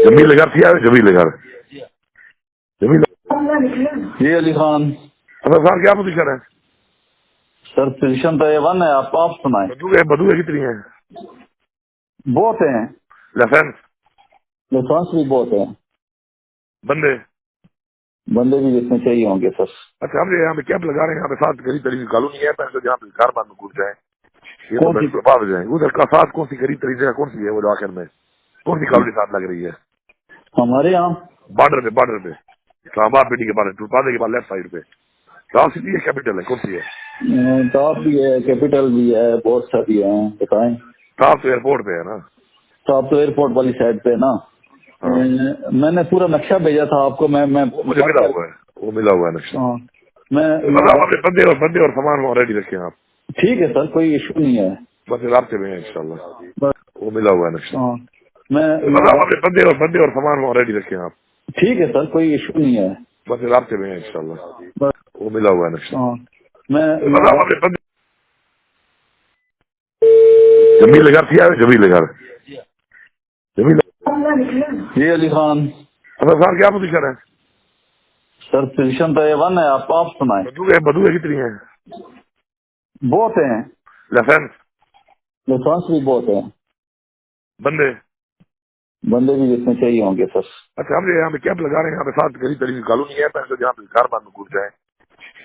جمیل گھر تھی آئے جمیل گھر جمیل جی علی خان اصل صاحب کیا پوزیشن ہے؟ سر پوزیشن تو A1 ہے. آپ سنائیں. بدو کتنی ہیں؟ بہت ہیں. لائسنس لائسنس بھی بہت ہیں. بندے بندے بھی جتنے چاہیے ہوں گے سر. اچھا ہم یہاں پہ کیمپ لگا رہے ہیں یہاں پہ سات قریب ترین کالونی ہے پہلے جہاں پہ کاربان میں گھس جائیں یہ تو کون سی بس ہو جائیں ادھر کا ساتھ کون سی قریب ترین جگہ کون سی ہے وہ آخر میں کون سی کالونی ساتھ لگ رہی ہے؟ ہمارے یہاں بارڈر پہ اسلام آباد پیٹی کے بارے ٹوپادے کے بعد لیفٹ سائڈ پہ ٹاپ سٹی ہے کیپٹل ہے کون سی ہے؟ ٹاپ بھی ہے, کیپٹل بھی ہے, بہت ساری ہیں. بتائیں. ٹاپ تو ایئرپورٹ پہ ہے نا؟ ٹاپ تو ایئرپورٹ والی سائڈ پہ نا. ہاں میں نے پورا نقشہ بھیجا تھا آپ کو. میں مجھے ملا ہوا ہے وہ ملا ہوا ہے نقشہ. ہاں میں اپنے بندے اور سامان وہاں ریڈی رکھے ہیں آپ. ٹھیک ہے سر, کوئی ایشو نہیں ہے. بس رابطے میں ہیں انشاءاللہ وہ ملا ہوا ہے نقشہ. ہاں میں اپنے بندے اور سامان وہاں ریڈی رکھے ہیں آپ. ٹھیک ہے سر, کوئی ایشو نہیں ہے. بس رابطے میں ہیں انشاءاللہ وہ ملا ہوا ہے نقشہ. ہاں میں اپنے بندے جمیل گھر تھی آئے جمیل گھر جمیل. جی علی خان اصل صاحب کیا پوزیشن ہے؟ سر پوزیشن تو A1 ہے. آپ سنائیں. بدو کتنی ہیں؟ بہت ہیں. لائسنس لائسنس بھی بہت ہیں. بندے بندے بھی جتنے چاہیے ہوں گے سر. اچھا ہم یہاں پہ کیمپ لگا رہے ہیں یہاں پہ سات قریب ترین کالونی ہے پہلے جہاں پہ کاربان میں گھس جائیں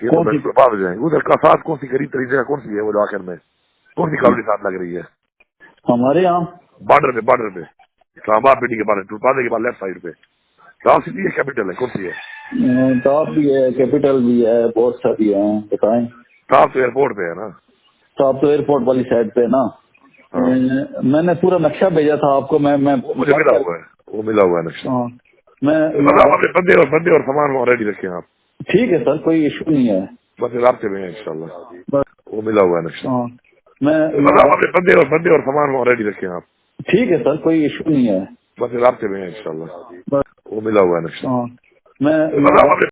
یہ تو کون سی بس ہو جائیں ادھر کا ساتھ کون سی قریب ترین جگہ کون سی ہے وہ آخر میں کون سی کالونی ساتھ لگ رہی ہے؟ ہمارے یہاں بارڈر پہ اسلام آباد پیٹی کے بارے ٹوپادے کے بعد لیفٹ سائڈ پہ ٹاپ سٹی ہے کیپٹل ہے کون سی ہے؟ ٹاپ بھی ہے, کیپٹل بھی ہے, بہت ساری ہیں. بتائیں. ٹاپ تو ایئرپورٹ پہ ہے نا؟ ٹاپ تو ایئرپورٹ والی سائڈ پہ نا. ہاں میں نے پورا نقشہ بھیجا تھا آپ کو. میں مجھے ملا ہوا ہے وہ ملا ہوا ہے نقشہ. ہاں میں اپنے بندے اور سامان وہاں ریڈی رکھے ہیں آپ. ٹھیک ہے سر, کوئی ایشو نہیں ہے. بس رابطے میں ہیں انشاءاللہ وہ ملا ہوا ہے نقشہ. ہاں میں اپنے بندے اور سامان وہاں ریڈی رکھے ہیں آپ. ٹھیک ہے سر, کوئی ایشو نہیں ہے. بس رابطے میں ہیں انشاءاللہ وہ ملا ہوا ہے نقشہ. ہاں میں